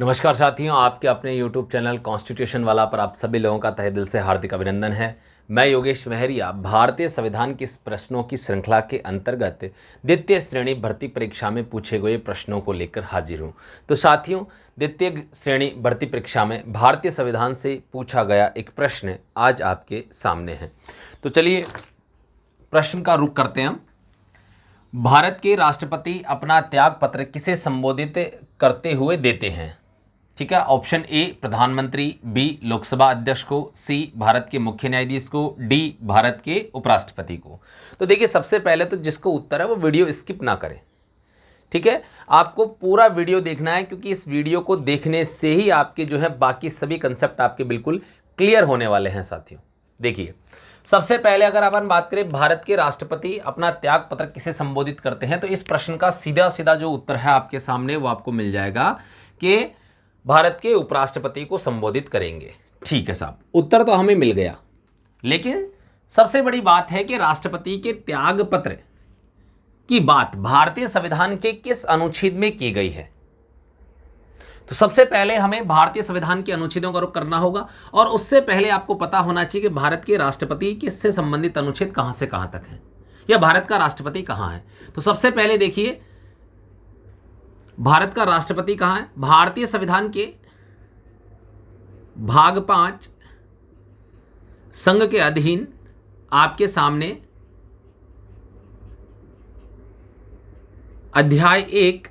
नमस्कार साथियों, आपके अपने YouTube चैनल कॉन्स्टिट्यूशन वाला पर आप सभी लोगों का तहे दिल से हार्दिक अभिनंदन है। मैं योगेश महरिया भारतीय संविधान की प्रश्नों की श्रृंखला के अंतर्गत द्वितीय श्रेणी भर्ती परीक्षा में पूछे गए प्रश्नों को लेकर हाजिर हूं। तो साथियों, द्वितीय श्रेणी भर्ती परीक्षा में भारतीय संविधान से पूछा गया एक प्रश्न आज आपके सामने है। तो चलिए प्रश्न का रुख करते हैं हम। भारत के राष्ट्रपति अपना त्याग पत्र किसे संबोधित करते हुए देते हैं? ठीक है, ऑप्शन ए प्रधानमंत्री, बी लोकसभा अध्यक्ष को, सी भारत के मुख्य न्यायाधीश को, डी भारत के उपराष्ट्रपति को। तो देखिए, सबसे पहले तो जिसको उत्तर है वो वीडियो स्किप ना करें। ठीक है, आपको पूरा वीडियो देखना है, क्योंकि इस वीडियो को देखने से ही आपके जो है बाकी सभी कंसेप्ट आपके बिल्कुल क्लियर होने वाले हैं। साथियों देखिए, सबसे पहले अगर अपन बात करें भारत के राष्ट्रपति अपना त्याग पत्र किसे संबोधित करते हैं, तो इस प्रश्न का सीधा सीधा जो उत्तर है आपके सामने वो आपको मिल जाएगा कि भारत के उपराष्ट्रपति को संबोधित करेंगे। ठीक है साहब, उत्तर तो हमें मिल गया, लेकिन सबसे बड़ी बात है कि राष्ट्रपति के त्याग पत्र की बात भारतीय संविधान के किस अनुच्छेद में की गई है। तो सबसे पहले हमें भारतीय संविधान के अनुच्छेदों का रुख करना होगा, और उससे पहले आपको पता होना चाहिए कि भारत के राष्ट्रपति किससे संबंधित अनुच्छेद कहां से कहां तक है, या भारत का राष्ट्रपति कहां है। तो सबसे पहले देखिए, भारत का राष्ट्रपति कहां है। भारतीय संविधान के भाग 5 संघ के अधीन आपके सामने अध्याय 1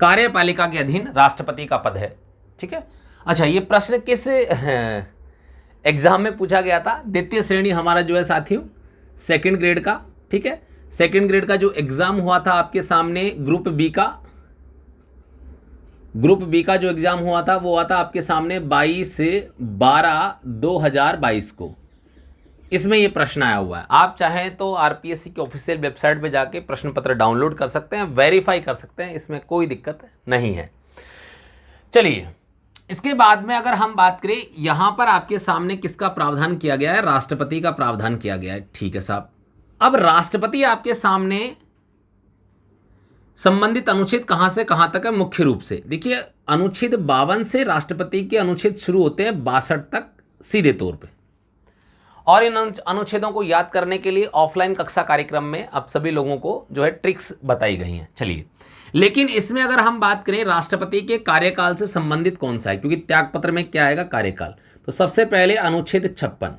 कार्यपालिका के अधीन राष्ट्रपति का पद है। ठीक है, अच्छा, ये प्रश्न किस एग्जाम में पूछा गया था? द्वितीय श्रेणी हमारा जो है साथियों सेकंड ग्रेड का। ठीक है, सेकंड ग्रेड का जो एग्जाम हुआ था आपके सामने ग्रुप बी का जो एग्जाम हुआ था वो हुआ था आपके सामने 22/12/2022 को। इसमें ये प्रश्न आया हुआ है। आप चाहें तो आरपीएससी की ऑफिशियल वेबसाइट पे जाके प्रश्न पत्र डाउनलोड कर सकते हैं, वेरीफाई कर सकते हैं, इसमें कोई दिक्कत नहीं है। चलिए, इसके बाद में अगर हम बात करें, यहां पर आपके सामने किसका प्रावधान किया गया है? राष्ट्रपति का प्रावधान किया गया है। ठीक है साहब, अब राष्ट्रपति आपके सामने संबंधित अनुच्छेद कहां से कहां तक है? मुख्य रूप से देखिए, अनुच्छेद 52 से राष्ट्रपति के अनुच्छेद शुरू होते हैं 62 तक सीधे तौर पे, और इन अनुच्छेदों को याद करने के लिए ऑफलाइन कक्षा कार्यक्रम में आप सभी लोगों को जो है ट्रिक्स बताई गई हैं। चलिए, लेकिन इसमें अगर हम बात करें राष्ट्रपति के कार्यकाल से संबंधित कौन सा है, क्योंकि त्यागपत्र में क्या आएगा? कार्यकाल। तो सबसे पहले अनुच्छेद 56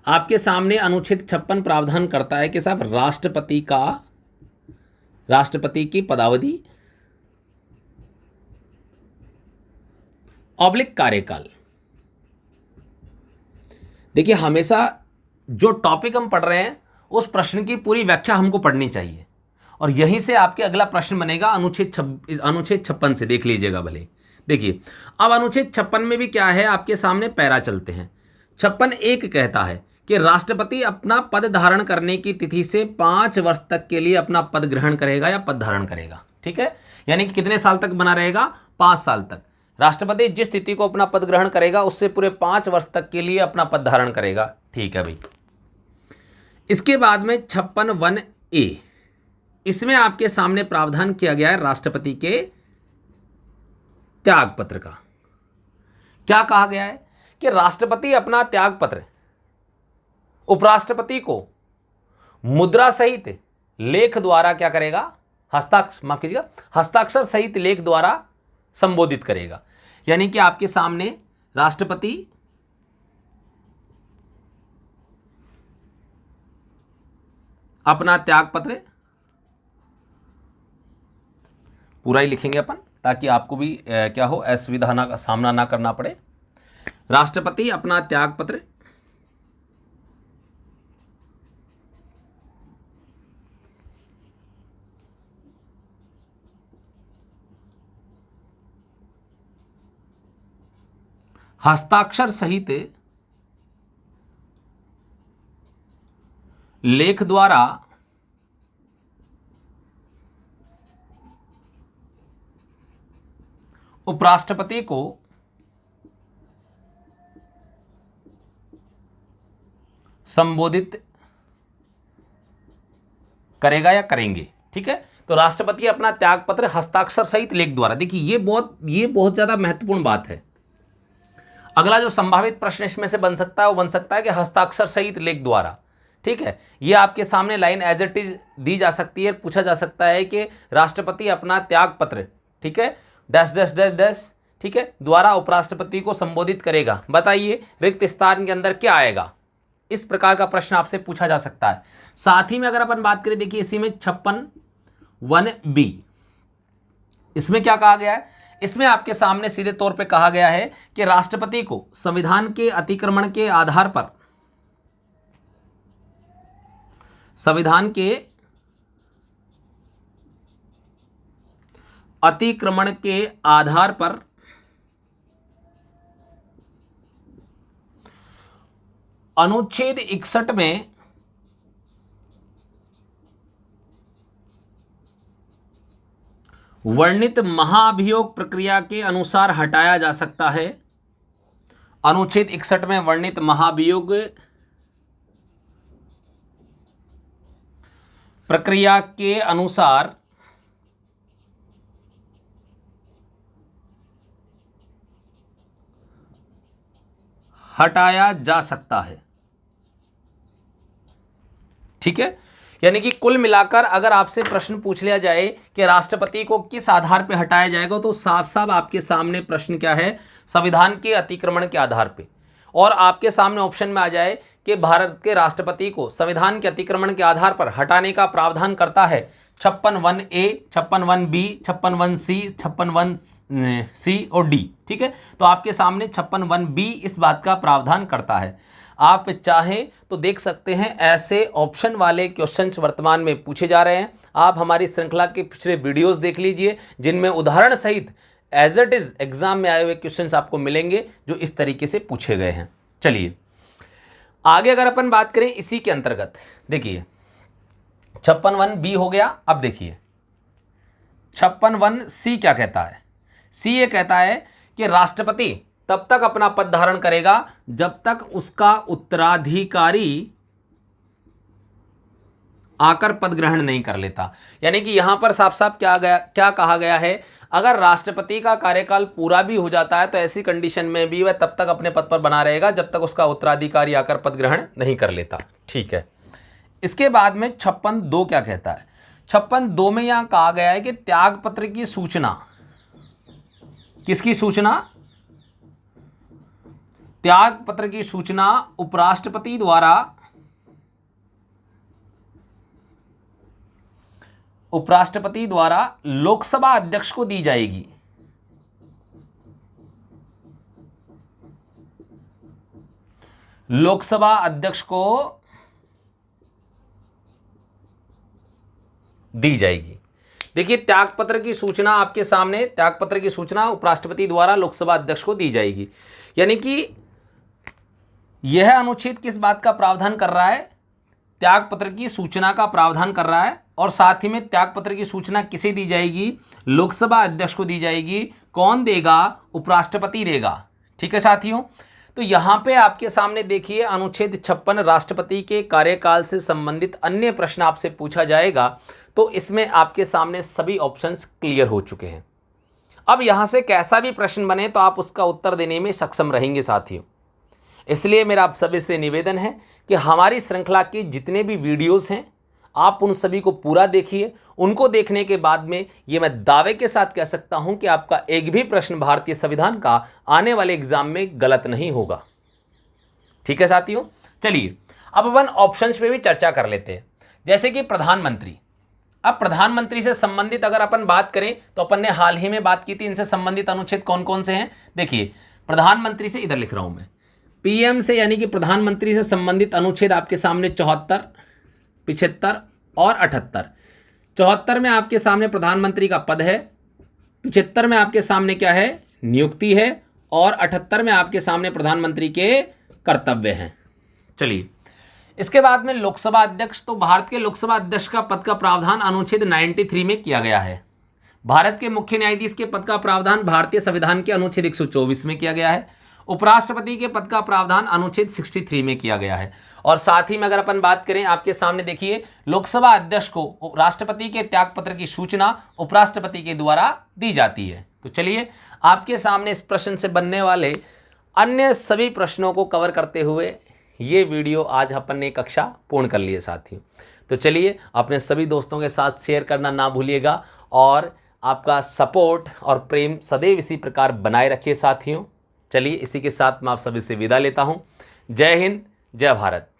आपके सामने, अनुच्छेद 56 प्रावधान करता है कि साहब राष्ट्रपति की पदावधि ऑब्लिक कार्यकाल। देखिए, हमेशा जो टॉपिक हम पढ़ रहे हैं उस प्रश्न की पूरी व्याख्या हमको पढ़नी चाहिए, और यहीं से आपके अगला प्रश्न बनेगा अनुच्छेद 56 से। देख लीजिएगा भले। देखिए, अब अनुच्छेद 56 में भी क्या है आपके सामने, पैरा चलते हैं। 56(1) कहता है कि राष्ट्रपति अपना पद धारण करने की तिथि से 5 वर्ष तक के लिए अपना पद ग्रहण करेगा या पद धारण करेगा। ठीक है, यानी कि कितने साल तक बना रहेगा? 5 साल तक। राष्ट्रपति जिस तिथि को अपना पद ग्रहण करेगा उससे पूरे 5 वर्ष तक के लिए अपना पद धारण करेगा। ठीक है भाई। इसके बाद में 56(1)(a), इसमें आपके सामने प्रावधान किया गया है राष्ट्रपति के त्याग पत्र का। क्या कहा गया है कि राष्ट्रपति अपना त्याग पत्र उपराष्ट्रपति को मुद्रा सहित लेख द्वारा क्या करेगा? हस्ताक्षर सहित लेख द्वारा संबोधित करेगा। यानी कि आपके सामने राष्ट्रपति अपना त्याग पत्र पूरा ही लिखेंगे अपन, ताकि आपको भी क्या हो, असुविधा का सामना ना करना पड़े। राष्ट्रपति अपना त्याग पत्र हस्ताक्षर सहित लेख द्वारा उपराष्ट्रपति को संबोधित करेगा या करेंगे। ठीक है, तो राष्ट्रपति अपना त्यागपत्र हस्ताक्षर सहित लेख द्वारा, देखिए ये बहुत ज्यादा महत्वपूर्ण बात है। अगला जो संभावित प्रश्न इसमें से बन सकता है वो बन सकता है कि हस्ताक्षर सहित लेख द्वारा, ठीक है। ये आपके सामने लाइन एज इट इज दी जा सकती है, पूछा जा सकता है कि राष्ट्रपति अपना त्यागपत्र, ठीक है, डैश डैश डैश डैश, ठीक है, द्वारा उपराष्ट्रपति को संबोधित करेगा। बताइए रिक्त स्थान के अंदर क्या आएगा? इस प्रकार का प्रश्न आपसे पूछा जा सकता है। साथ ही में अगर अपन बात करें, देखिए इसी में 56(1)(b), इसमें क्या कहा गया है? इसमें आपके सामने सीधे तौर पे कहा गया है कि राष्ट्रपति को संविधान के अतिक्रमण के आधार पर, संविधान के अतिक्रमण के आधार पर अनुच्छेद 61 में वर्णित महाभियोग प्रक्रिया के अनुसार हटाया जा सकता है। अनुच्छेद 61 में वर्णित महाभियोग प्रक्रिया के अनुसार हटाया जा सकता है, ठीक है। यानी कि कुल मिलाकर अगर आपसे प्रश्न पूछ लिया जाए कि राष्ट्रपति को किस आधार पर हटाया जाएगा, तो साफ साफ आपके सामने प्रश्न क्या है? संविधान के अतिक्रमण के आधार पे। और आपके सामने ऑप्शन में आ जाए कि भारत के राष्ट्रपति को संविधान के अतिक्रमण के आधार पर हटाने का प्रावधान करता है 56(1)(a), 56(1)(b), 56(1)(c), 56(1)(c) और डी, ठीक है। तो आपके सामने 56(1)(b) इस बात का प्रावधान करता है। आप चाहें तो देख सकते हैं, ऐसे ऑप्शन वाले क्वेश्चंस वर्तमान में पूछे जा रहे हैं। आप हमारी श्रृंखला के पिछले वीडियोस देख लीजिए, जिनमें उदाहरण सहित एज इट इज एग्जाम में आए हुए क्वेश्चंस आपको मिलेंगे जो इस तरीके से पूछे गए हैं। चलिए आगे अगर अपन बात करें इसी के अंतर्गत, देखिए 56(1)(b) हो गया। अब देखिए 56(1)(c) क्या कहता है? सी ये कहता है कि राष्ट्रपति तब तक अपना पद धारण करेगा जब तक उसका उत्तराधिकारी आकर पद ग्रहण नहीं कर लेता। यानी कि यहां पर साफ साफ क्या कहा गया है? अगर राष्ट्रपति का कार्यकाल पूरा भी हो जाता है तो ऐसी कंडीशन में भी वह तब तक अपने पद पर बना रहेगा जब तक उसका उत्तराधिकारी आकर पद ग्रहण नहीं कर लेता, ठीक है। इसके बाद में 56(2) क्या कहता है? 56(2) में यहां कहा गया है कि त्यागपत्र की सूचना, किसकी सूचना? त्यागपत्र की सूचना उपराष्ट्रपति द्वारा लोकसभा अध्यक्ष को दी जाएगी। लोकसभा अध्यक्ष को दी जाएगी। देखिए त्यागपत्र की सूचना आपके सामने, त्यागपत्र की सूचना उपराष्ट्रपति द्वारा लोकसभा अध्यक्ष को दी जाएगी। यानी कि यह अनुच्छेद किस बात का प्रावधान कर रहा है? त्यागपत्र की सूचना का प्रावधान कर रहा है। और साथ ही में त्यागपत्र की सूचना किसे दी जाएगी? लोकसभा अध्यक्ष को दी जाएगी। कौन देगा? उपराष्ट्रपति देगा, ठीक है साथियों। तो यहां पे आपके सामने देखिए अनुच्छेद 56 राष्ट्रपति के कार्यकाल से संबंधित अन्य प्रश्न आपसे पूछा जाएगा, तो इसमें आपके सामने सभी ऑप्शंस क्लियर हो चुके हैं। अब यहां से कैसा भी प्रश्न बने तो आप उसका उत्तर देने में सक्षम रहेंगे साथियों। इसलिए मेरा आप सभी से निवेदन है कि हमारी श्रृंखला के जितने भी वीडियोस हैं आप उन सभी को पूरा देखिए। उनको देखने के बाद में ये मैं दावे के साथ कह सकता हूं कि आपका एक भी प्रश्न भारतीय संविधान का आने वाले एग्जाम में गलत नहीं होगा, ठीक है साथियों। चलिए अब अपन ऑप्शंस पे भी चर्चा कर लेते हैं, जैसे कि प्रधानमंत्री। अब प्रधानमंत्री से संबंधित अगर अपन बात करें तो अपन ने हाल ही में बात की थी, इनसे संबंधित अनुच्छेद कौन कौन से हैं। देखिए प्रधानमंत्री से, इधर लिख रहा हूं मैं, पीएम से यानी कि प्रधानमंत्री से संबंधित अनुच्छेद आपके सामने 74, 75 और 78। 74 में आपके सामने प्रधानमंत्री का पद है, 75 में आपके सामने क्या है? नियुक्ति है, और 78 में आपके सामने प्रधानमंत्री के कर्तव्य हैं। चलिए इसके बाद में लोकसभा अध्यक्ष, तो भारत के लोकसभा अध्यक्ष का पद का प्रावधान अनुच्छेद 93 में किया गया है। भारत के मुख्य न्यायाधीश के पद का प्रावधान भारतीय संविधान के अनुच्छेद 124 में किया गया है। उपराष्ट्रपति के पद का प्रावधान अनुच्छेद 63 में किया गया है। और साथ ही में अगर अपन बात करें, आपके सामने देखिए, लोकसभा अध्यक्ष को राष्ट्रपति के त्यागपत्र की सूचना उपराष्ट्रपति के द्वारा दी जाती है। तो चलिए, आपके सामने इस प्रश्न से बनने वाले अन्य सभी प्रश्नों को कवर करते हुए ये वीडियो आज अपन ने कक्षा पूर्ण कर लिए साथियों। तो चलिए, अपने सभी दोस्तों के साथ शेयर करना ना भूलिएगा और आपका सपोर्ट और प्रेम सदैव इसी प्रकार बनाए रखिए साथियों। चलिए, इसी के साथ मैं आप सभी से विदा लेता हूँ। जय हिंद, जय भारत।